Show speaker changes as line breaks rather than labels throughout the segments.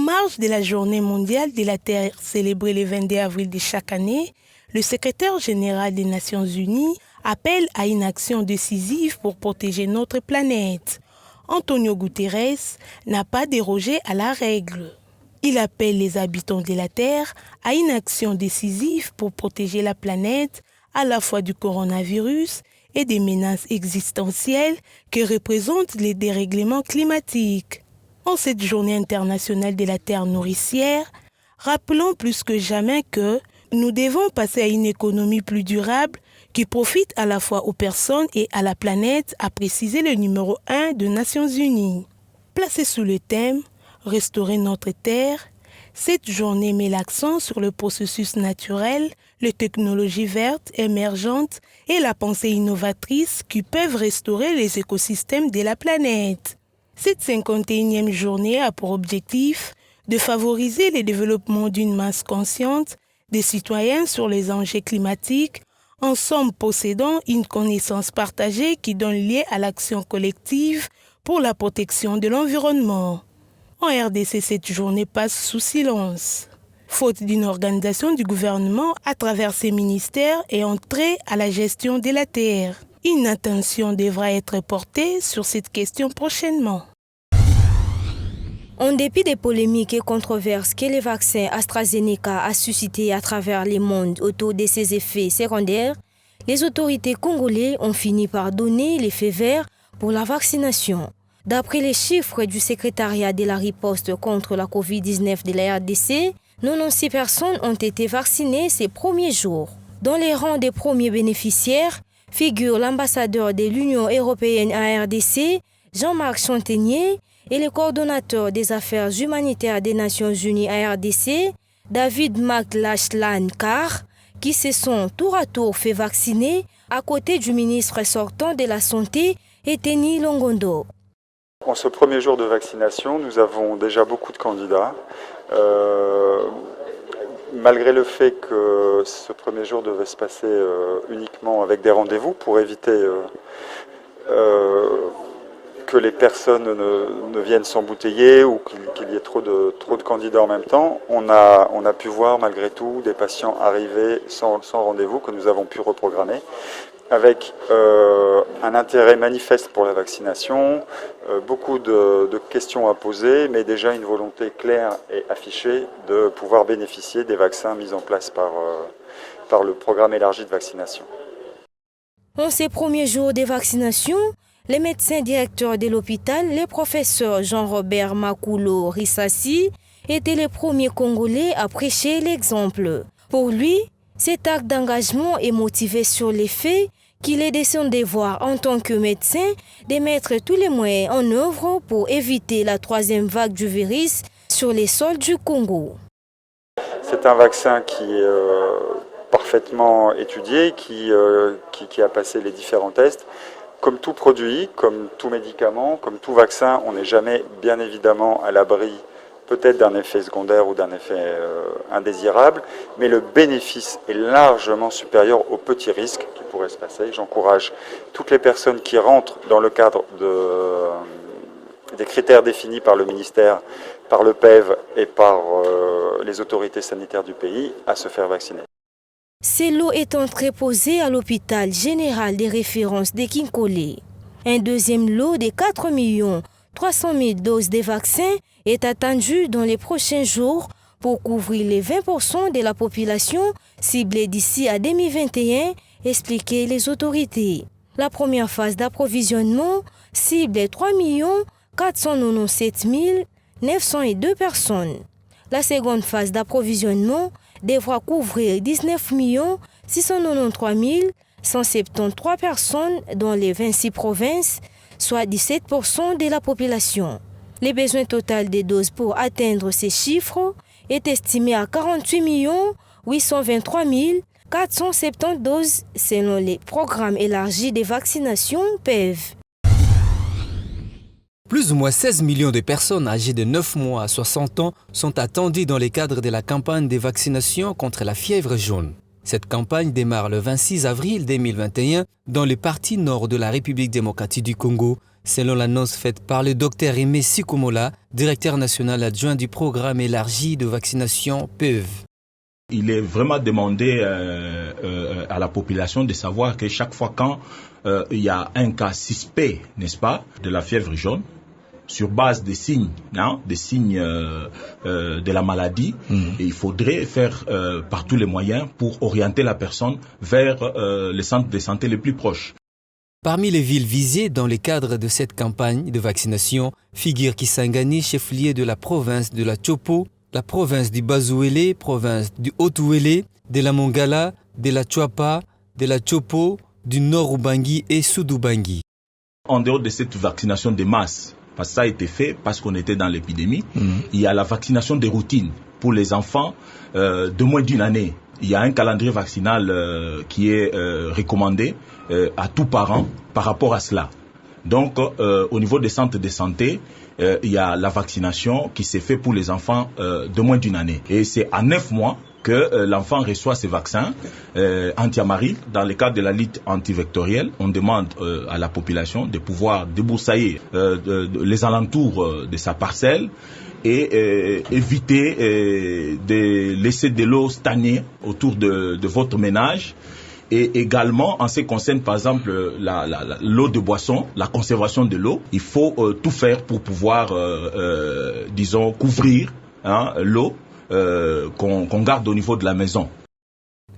marge de la Journée mondiale de la Terre célébrée le 22 avril de chaque année, le secrétaire général des Nations Unies appelle à une action décisive pour protéger notre planète. Antonio Guterres n'a pas dérogé à la règle. Il appelle les habitants de la Terre à une action décisive pour protéger la planète à la fois du coronavirus et des menaces existentielles que représentent les dérèglements climatiques. En cette journée internationale de la Terre nourricière, rappelons plus que jamais que nous devons passer à une économie plus durable qui profite à la fois aux personnes et à la planète, a précisé le numéro 1 des Nations Unies. Placé sous le thème « Restaurer notre Terre », cette journée met l'accent sur le processus naturel, les technologies vertes émergentes et la pensée innovatrice qui peuvent restaurer les écosystèmes de la planète. Cette 51e journée a pour objectif de favoriser le développement d'une masse consciente des citoyens sur les enjeux climatiques, en somme possédant une connaissance partagée qui donne lieu à l'action collective pour la protection de l'environnement. En RDC, cette journée passe sous silence. Faute d'une organisation du gouvernement à travers ses ministères et trait à la gestion de la terre. Une attention devra être portée sur cette question prochainement.
En dépit des polémiques et controverses que le vaccin AstraZeneca a suscité à travers le monde autour de ses effets secondaires, les autorités congolaises ont fini par donner le feu vert pour la vaccination. D'après les chiffres du secrétariat de la riposte contre la COVID-19 de la RDC, 96 personnes ont été vaccinées ces premiers jours. Dans les rangs des premiers bénéficiaires figurent l'ambassadeur de l'Union européenne à RDC, Jean-Marc Chantenier, et le coordonnateur des affaires humanitaires des Nations Unies à RDC, David McLachlan-Carr, qui se sont tour à tour fait vacciner à côté du ministre sortant de la Santé, Eteni Longondo.
En ce premier jour de vaccination, nous avons déjà beaucoup de candidats. Malgré le fait que ce premier jour devait se passer uniquement avec des rendez-vous pour éviter que les personnes ne viennent s'embouteiller ou qu'il y ait trop de candidats en même temps, on a pu voir malgré tout des patients arriver sans rendez-vous que nous avons pu reprogrammer, avec un intérêt manifeste pour la vaccination, beaucoup de questions à poser, mais déjà une volonté claire et affichée de pouvoir bénéficier des vaccins mis en place par le programme élargi de vaccination.
En ces premiers jours de vaccination, les médecins directeurs de l'hôpital, le professeur Jean-Robert Makulo Rissassi, étaient les premiers Congolais à prêcher l'exemple. Pour lui, cet acte d'engagement est motivé sur les faits qu'il est de son devoir en tant que médecin de mettre tous les moyens en œuvre pour éviter la troisième vague du virus sur les sols du Congo.
C'est un vaccin qui est parfaitement étudié, qui a passé les différents tests. Comme tout produit, comme tout médicament, comme tout vaccin, on n'est jamais bien évidemment à l'abri peut-être d'un effet secondaire ou d'un effet indésirable, mais le bénéfice est largement supérieur au petit risque qui pourrait se passer. J'encourage toutes les personnes qui rentrent dans le cadre des critères définis par le ministère, par le PEV et par les autorités sanitaires du pays à se faire vacciner.
Ces lots est entreposé à l'hôpital général des références de Kinkole. Un deuxième lot de 4 300 000 doses de vaccins est attendu dans les prochains jours pour couvrir les 20% de la population ciblée d'ici à 2021, expliquaient les autorités. La première phase d'approvisionnement cible 3 497 902 personnes. La seconde phase d'approvisionnement devra couvrir 19 693 173 personnes dans les 26 provinces, soit 17% de la population. Le besoin total des doses pour atteindre ces chiffres est estimé à 48 823 470 doses selon les programmes élargis de vaccination PEV.
Plus ou moins 16 millions de personnes âgées de 9 mois à 60 ans sont attendues dans le cadre de la campagne de vaccination contre la fièvre jaune. Cette campagne démarre le 26 avril 2021 dans le parti nord de la République démocratique du Congo, selon l'annonce faite par le docteur Aimé Sikomola, directeur national adjoint du programme élargi de vaccination PEV.
Il est vraiment demandé à la population de savoir que chaque fois quand il y a un cas suspect, n'est-ce pas, de la fièvre jaune, sur base des signes, de la maladie, et il faudrait faire par tous les moyens pour orienter la personne vers les centres de santé les plus proches.
Parmi les villes visées dans le cadre de cette campagne de vaccination figurent Kisangani, chef-lieu de la province de la Chopo, la province du Bazouélé, province du Haut-Ouélé, de la Mongala, de la Chuapa, de la Chopo, du Nord-Ubangi et Sud-Ubangi.
En dehors de cette vaccination de masse, parce que ça a été fait parce qu'on était dans l'épidémie, il y a la vaccination de routine pour les enfants de moins d'une année. Il y a un calendrier vaccinal qui est recommandé à tout parent par rapport à cela. Donc, au niveau des centres de santé, il y a la vaccination qui s'est faite pour les enfants de moins d'une année. Et c'est à 9 mois que l'enfant reçoit ces vaccins anti-amaril. Dans le cadre de la lutte antivectorielle, on demande à la population de pouvoir débroussailler les alentours de sa parcelle et éviter de laisser de l'eau stagner autour de votre ménage. Et également, en ce qui concerne par exemple l'eau de boisson, la conservation de l'eau, il faut tout faire pour pouvoir, couvrir l'eau qu'on garde au niveau de la maison.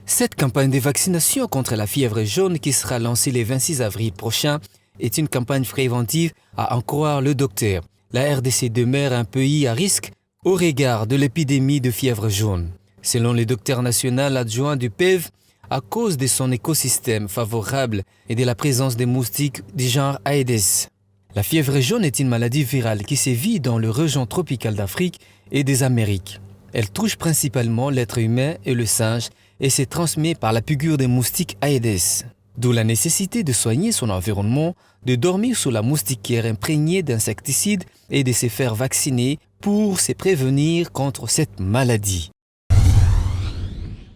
Cette campagne de vaccination contre la fièvre jaune qui sera lancée le 26 avril prochain est une campagne préventive à en croire le docteur. La RDC demeure un pays à risque au regard de l'épidémie de fièvre jaune. Selon le docteur national adjoint du PEV, à cause de son écosystème favorable et de la présence des moustiques du genre Aedes. La fièvre jaune est une maladie virale qui sévit dans les régions tropicales d'Afrique et des Amériques. Elle touche principalement l'être humain et le singe et se transmet par la piqûre des moustiques Aedes. D'où la nécessité de soigner son environnement, de dormir sous la moustiquaire imprégnée d'insecticides et de se faire vacciner pour se prévenir contre cette maladie.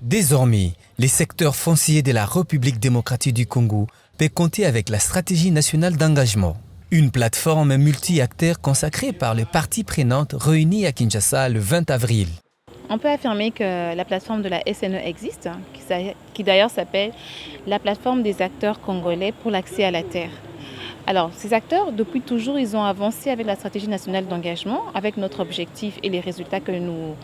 Désormais, les secteurs fonciers de la République démocratique du Congo peuvent compter avec la stratégie nationale d'engagement, une plateforme multi-acteurs consacrée par les parties prenantes réunies à Kinshasa le 20 avril.
On peut affirmer que la plateforme de la SNE existe, qui d'ailleurs s'appelle la plateforme des acteurs congolais pour l'accès à la terre. Alors, ces acteurs, depuis toujours, ils ont avancé avec la stratégie nationale d'engagement, avec notre objectif et les résultats que nous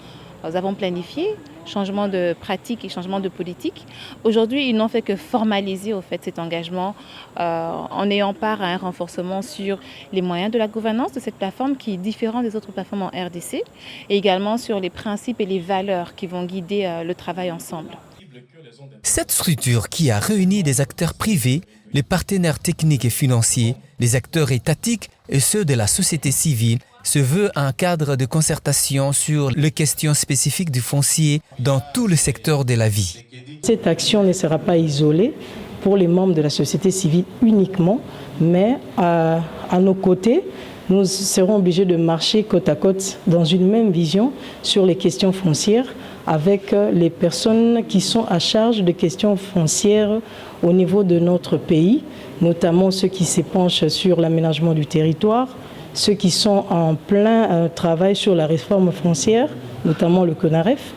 avons planifiés, changement de pratique et changement de politique. Aujourd'hui, ils n'ont fait que formaliser au fait cet engagement en ayant part à un renforcement sur les moyens de la gouvernance de cette plateforme qui est différent des autres plateformes en RDC et également sur les principes et les valeurs qui vont guider le travail ensemble.
Cette structure qui a réuni des acteurs privés, les partenaires techniques et financiers, les acteurs étatiques et ceux de la société civile se veut un cadre de concertation sur les questions spécifiques du foncier dans tout le secteur de la vie.
Cette action ne sera pas isolée pour les membres de la société civile uniquement, mais à nos côtés, nous serons obligés de marcher côte à côte dans une même vision sur les questions foncières avec les personnes qui sont à charge de questions foncières au niveau de notre pays, notamment ceux qui s'épanchent sur l'aménagement du territoire, ceux qui sont en plein travail sur la réforme foncière, notamment le CONAREF,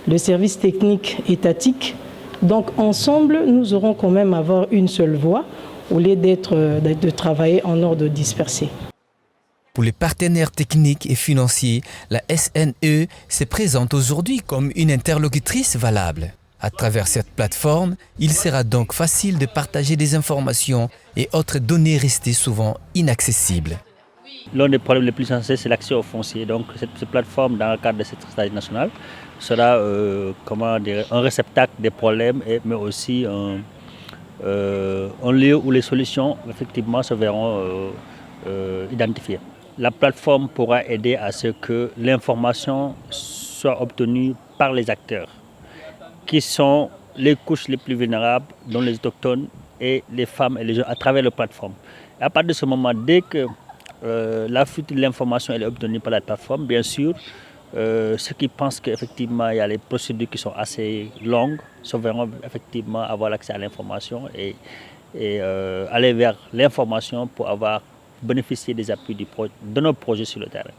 le service technique étatique. Donc ensemble, nous aurons quand même avoir une seule voix au lieu de travailler en ordre dispersé.
Pour les partenaires techniques et financiers, la SNE se présente aujourd'hui comme une interlocutrice valable. À travers cette plateforme, il sera donc facile de partager des informations et autres données restées souvent inaccessibles.
L'un des problèmes les plus sensés, c'est l'accès aux fonciers. Donc cette plateforme, dans le cadre de cette stratégie nationale, sera un réceptacle des problèmes, mais aussi un lieu où les solutions effectivement se verront identifiées. La plateforme pourra aider à ce que l'information soit obtenue par les acteurs, qui sont les couches les plus vulnérables, dont les autochtones et les femmes et les jeunes, à travers la plateforme. Et à partir de ce moment, dès que la fuite de l'information est obtenue par la plateforme, bien sûr, ceux qui pensent qu'effectivement il y a les procédures qui sont assez longues se verront effectivement avoir accès à l'information et aller vers l'information pour avoir bénéficier des appuis de nos projets sur le terrain.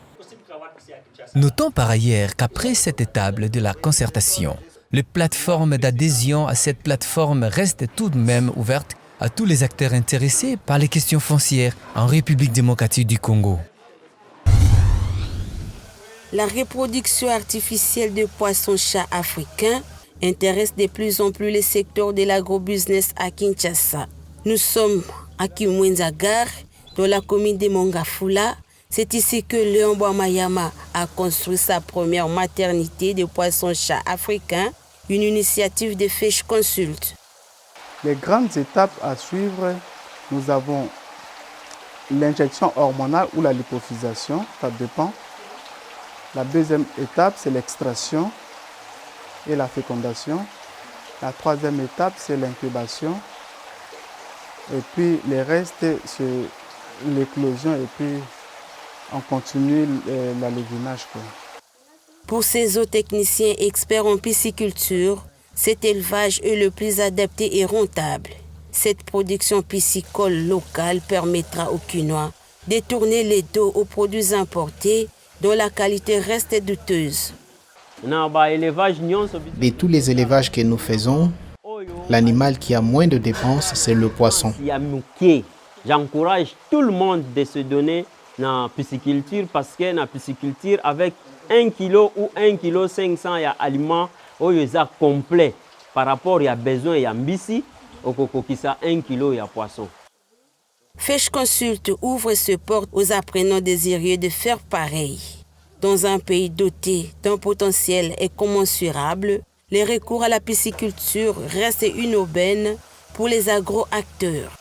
Notons par ailleurs qu'après cette étape de la concertation, les plateformes d'adhésion à cette plateforme restent tout de même ouvertes à tous les acteurs intéressés par les questions foncières en République démocratique du Congo.
La reproduction artificielle de poissons-chats africains intéresse de plus en plus les secteurs de l'agrobusiness à Kinshasa. Nous sommes à Kimwenza Gare, dans la commune de Mongafula. C'est ici que Léon Bouamayama a construit sa première maternité de poissons-chats africains, une initiative de Fish Consult.
Les grandes étapes à suivre, nous avons l'injection hormonale ou la lipofisation, ça dépend. La deuxième étape, c'est l'extraction et la fécondation. La troisième étape, c'est l'incubation. Et puis les restes, c'est l'éclosion et puis on continue l'alevinage.
Pour ces zootechniciens experts en pisciculture, cet élevage est le plus adapté et rentable. Cette production piscicole locale permettra aux Quinois de tourner les dos aux produits importés dont la qualité reste douteuse.
De tous les élevages que nous faisons, l'animal qui a moins de dépenses, c'est le poisson.
J'encourage tout le monde de se donner dans la pisciculture parce que dans la pisciculture, avec 1 kg ou 1,5 kg, il y a aliments complet par rapport à besoin de mbisi, au 1 kg, il y a poisson.
Fish Consult ouvre ses portes aux apprenants désireux de faire pareil. Dans un pays doté d'un potentiel incommensurable, le recours à la pisciculture reste une aubaine pour les agro-acteurs.